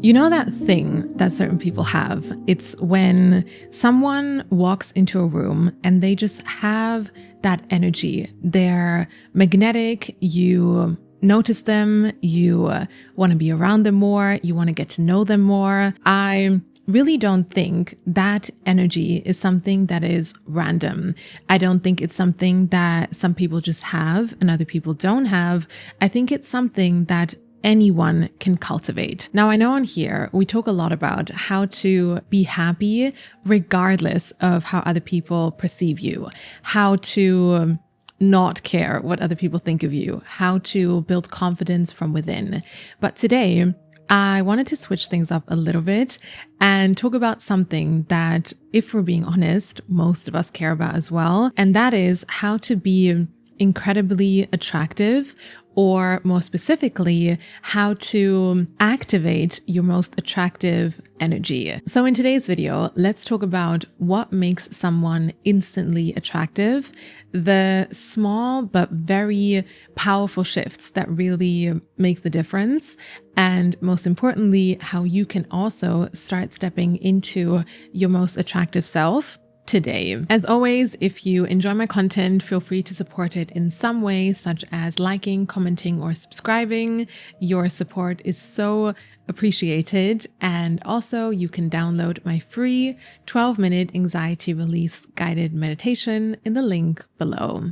You know that thing that certain people have? It's when someone walks into a room and they just have that energy. They're magnetic. You notice them. You want to be around them more. You want to get to know them more. I really don't think that energy is something that is random. I don't think it's something that some people just have and other people don't have. I think it's something that anyone can cultivate. Now, I know on here, we talk a lot about how to be happy regardless of how other people perceive you, how to not care what other people think of you, how to build confidence from within. But today, I wanted to switch things up a little bit and talk about something that, if we're being honest, most of us care about as well. And that is how to be incredibly attractive, or more specifically, how to activate your most attractive energy. So in today's video, let's talk about what makes someone instantly attractive, the small but very powerful shifts that really make the difference, and most importantly, how you can also start stepping into your most attractive self today. As always, if you enjoy my content, feel free to support it in some way, such as liking, commenting, or subscribing. Your support is so appreciated. And also, you can download my free 12-minute anxiety release guided meditation in the link below.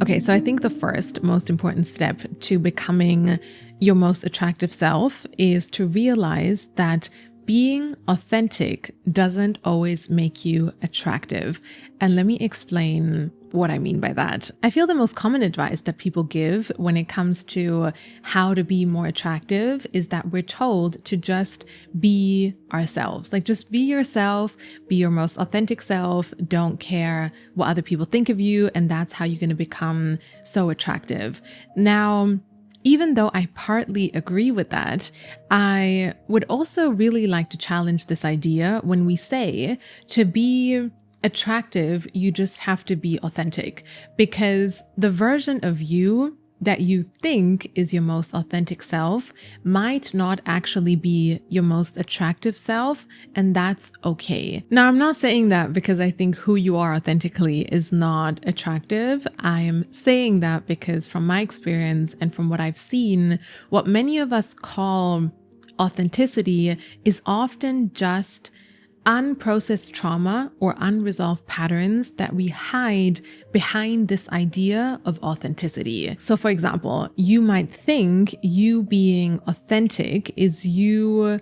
Okay, so I think the first most important step to becoming your most attractive self is to realize that being authentic doesn't always make you attractive. And let me explain what I mean by that. I feel the most common advice that people give when it comes to how to be more attractive is that we're told to just be ourselves. Like, just be yourself, be your most authentic self, don't care what other people think of you, and that's how you're going to become so attractive. Now, even though I partly agree with that, I would also really like to challenge this idea when we say to be attractive, you just have to be authentic, because the version of you that you think is your most authentic self might not actually be your most attractive self, and that's okay. Now, I'm not saying that because I think who you are authentically is not attractive. I'm saying that because from my experience and from what I've seen, what many of us call authenticity is often just unprocessed trauma or unresolved patterns that we hide behind this idea of authenticity. So for example, you might think you being authentic is you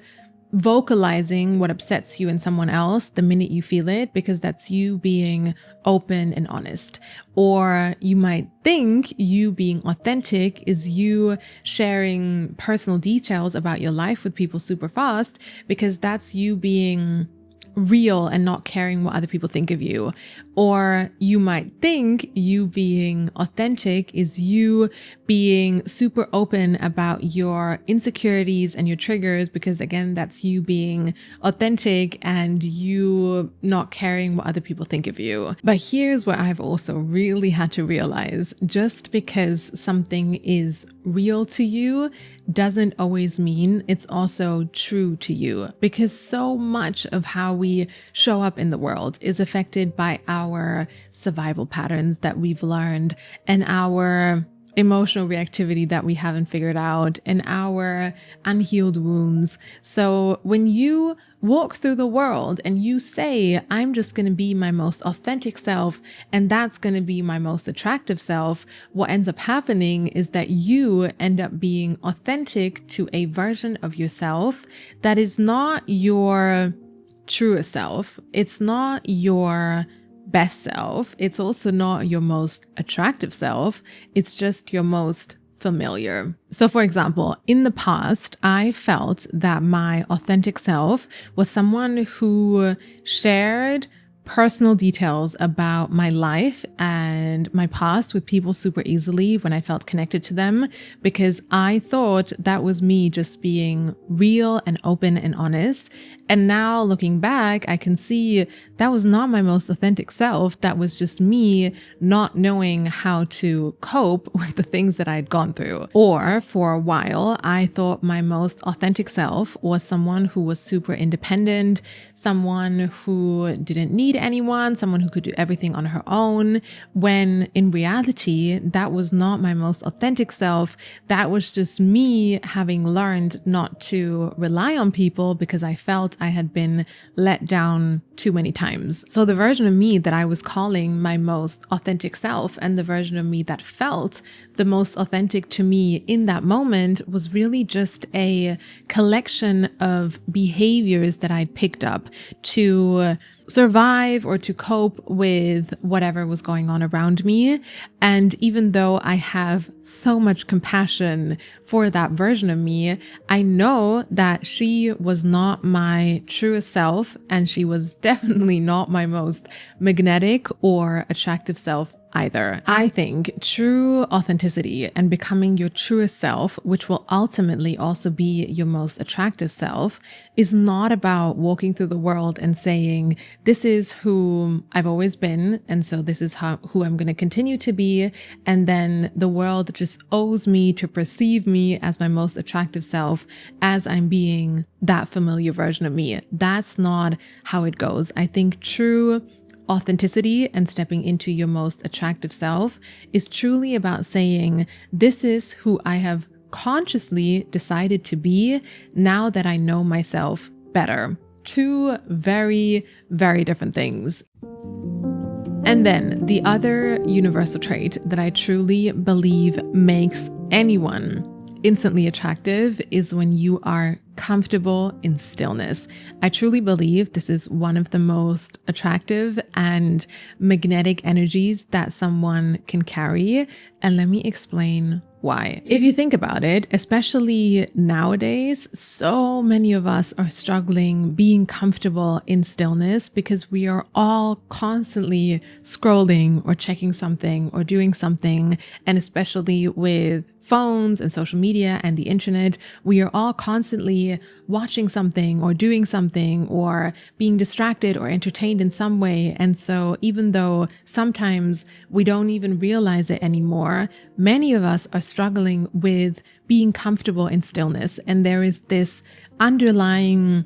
vocalizing what upsets you in someone else the minute you feel it, because that's you being open and honest. Or you might think you being authentic is you sharing personal details about your life with people super fast, because that's you being real and not caring what other people think of you. Or you might think you being authentic is you being super open about your insecurities and your triggers, because again, that's you being authentic and you not caring what other people think of you. But here's where I've also really had to realize, just because something is real to you doesn't always mean it's also true to you, because so much of how we show up in the world is affected by our survival patterns that we've learned, and our emotional reactivity that we haven't figured out, and our unhealed wounds. So when you walk through the world and you say, I'm just going to be my most authentic self, and that's going to be my most attractive self, what ends up happening is that you end up being authentic to a version of yourself that is not your truest self. It's not your best self. It's also not your most attractive self. It's just your most familiar. So for example, in the past, I felt that my authentic self was someone who shared personal details about my life and my past with people super easily when I felt connected to them, because I thought that was me just being real and open and honest. And now looking back, I can see that was not my most authentic self. That was just me not knowing how to cope with the things that I'd gone through. Or for a while, I thought my most authentic self was someone who was super independent, someone who didn't need anyone, someone who could do everything on her own, when in reality, that was not my most authentic self. That was just me having learned not to rely on people because I felt I had been let down too many times. So the version of me that I was calling my most authentic self and the version of me that felt the most authentic to me in that moment was really just a collection of behaviors that I'd picked up to survive or to cope with whatever was going on around me. And even though I have so much compassion for that version of me, I know that she was not my truest self, and she was definitely not my most magnetic or attractive self either. I think true authenticity and becoming your truest self, which will ultimately also be your most attractive self, is not about walking through the world and saying, this is who I've always been, and so this is who I'm going to continue to be, and then the world just owes me to perceive me as my most attractive self as I'm being that familiar version of me. That's not how it goes. I think true authenticity and stepping into your most attractive self is truly about saying, this is who I have consciously decided to be now that I know myself better. Two very, very different things. And then the other universal trait that I truly believe makes anyone instantly attractive is when you are comfortable in stillness. I truly believe this is one of the most attractive and magnetic energies that someone can carry. And let me explain why. If you think about it, especially nowadays, so many of us are struggling being comfortable in stillness because we are all constantly scrolling or checking something or doing something. And especially with phones and social media and the internet, we are all constantly watching something or doing something or being distracted or entertained in some way. And so even though sometimes we don't even realize it anymore, many of us are struggling with being comfortable in stillness. And there is this underlying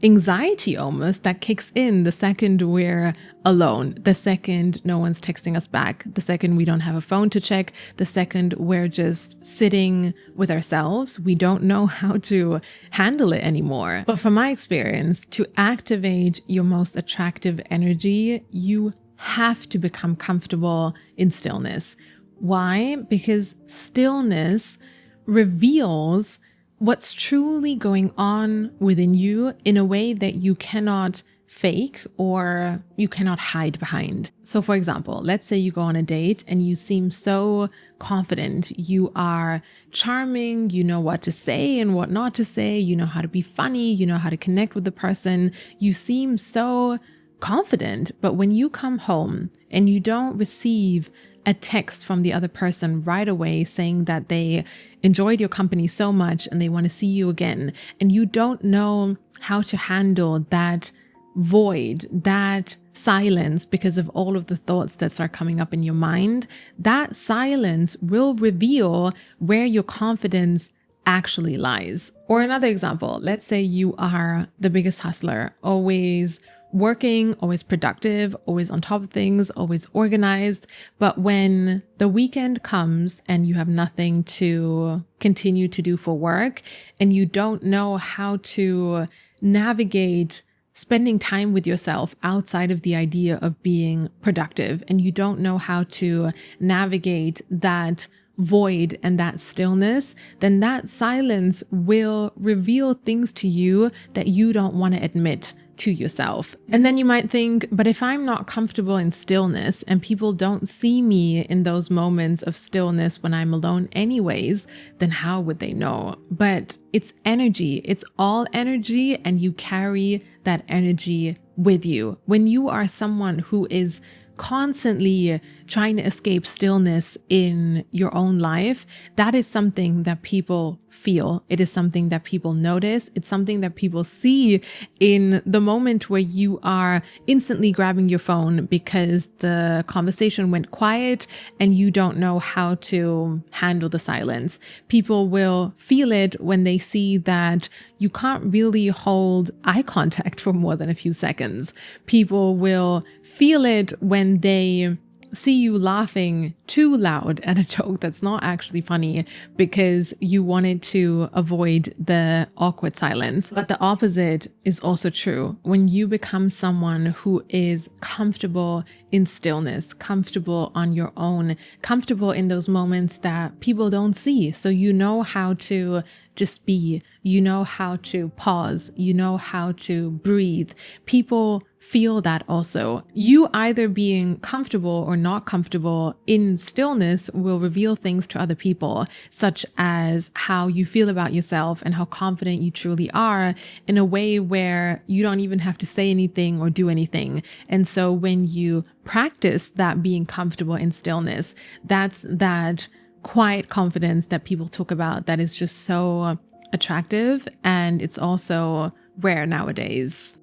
anxiety almost that kicks in the second we're alone, the second no one's texting us back, the second we don't have a phone to check, the second we're just sitting with ourselves. We don't know how to handle it anymore. But from my experience, to activate your most attractive energy, you have to become comfortable in stillness. Why? Because stillness reveals what's truly going on within you in a way that you cannot fake or you cannot hide behind. So for example, let's say you go on a date and you seem so confident. You are charming, you know what to say and what not to say, you know how to be funny, you know how to connect with the person. You seem so confident, but when you come home and you don't receive a text from the other person right away saying that they enjoyed your company so much and they want to see you again, and you don't know how to handle that void, that silence because of all of the thoughts that start coming up in your mind, that silence will reveal where your confidence actually lies. Or another example, let's say you are the biggest hustler, always working, always productive, always on top of things, always organized. But when the weekend comes and you have nothing to continue to do for work and you don't know how to navigate spending time with yourself outside of the idea of being productive, and you don't know how to navigate that void and that stillness, then that silence will reveal things to you that you don't want to admit to yourself. And then you might think, but if I'm not comfortable in stillness and people don't see me in those moments of stillness when I'm alone anyways, then how would they know? But it's energy. It's all energy, and you carry that energy with you. When you are someone who is constantly trying to escape stillness in your own life, that is something that people feel. It is something that people notice. It's something that people see in the moment where you are instantly grabbing your phone because the conversation went quiet and you don't know how to handle the silence. People will feel it when they see that you can't really hold eye contact for more than a few seconds. People will feel it when they see you laughing too loud at a joke that's not actually funny because you wanted to avoid the awkward silence. But the opposite is also true. When you become someone who is comfortable in stillness, comfortable on your own, comfortable in those moments that people don't see. So you know how to just be, you know how to pause, you know how to breathe. People feel that also. You either being comfortable or not comfortable in stillness will reveal things to other people, such as how you feel about yourself and how confident you truly are, in a way where you don't even have to say anything or do anything. And so when you practice that being comfortable in stillness, that's that quiet confidence that people talk about that is just so attractive, and it's also rare nowadays.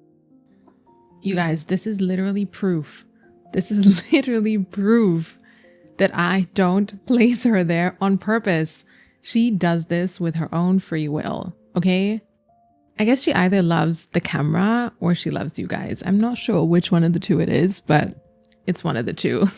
You guys, this is literally proof. This is literally proof that I don't place her there on purpose. She does this with her own free will, okay? I guess she either loves the camera or she loves you guys. I'm not sure which one of the two it is, but it's one of the two.